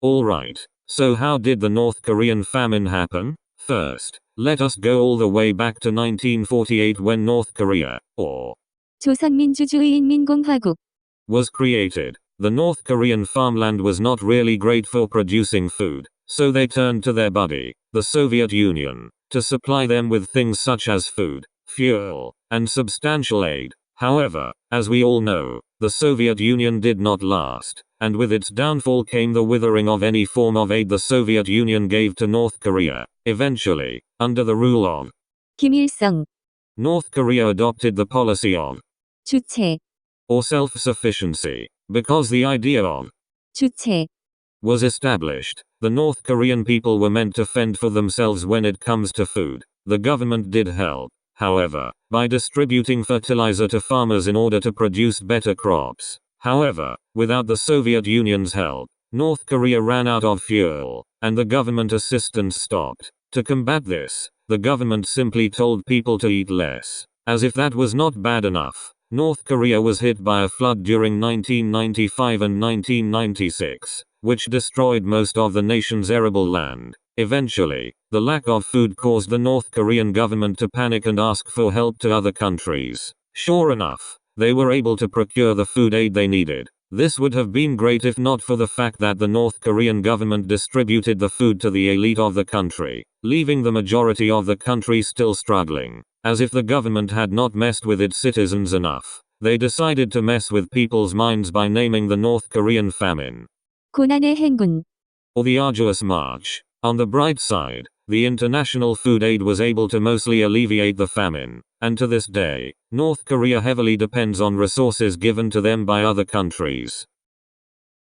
Alright, so how did the North Korean famine happen? First, let us go all the way back to 1948 when North Korea, or 조선민주주의인민공화국 was created. The North Korean farmland was not really great for producing food, so they turned to their buddy, the Soviet Union, to supply them with things such as food, fuel, and substantial aid. However, as we all know, the Soviet Union did not last, and with its downfall came the withering of any form of aid the Soviet Union gave to North Korea. Eventually, under the rule of 김일성 North Korea adopted the policy of 주체 or self-sufficiency, because the idea of 주체 was established. The North Korean people were meant to fend for themselves when it comes to food. The government did help, however, by distributing fertilizer to farmers in order to produce better crops. However, without the Soviet Union's help, North Korea ran out of fuel, and the government assistance stopped. To combat this, the government simply told people to eat less. As if that was not bad enough, North Korea was hit by a flood during 1995 and 1996, which destroyed most of the nation's arable land. Eventually, the lack of food caused the North Korean government to panic and ask for help to other countries. Sure enough, they were able to procure the food aid they needed. This would have been great if not for the fact that the North Korean government distributed the food to the elite of the country, leaving the majority of the country still struggling. As if the government had not messed with its citizens enough, they decided to mess with people's minds by naming the North Korean famine 고난의 행군 or the arduous march. On the bright side, the international food aid was able to mostly alleviate the famine, and to this day, North Korea heavily depends on resources given to them by other countries.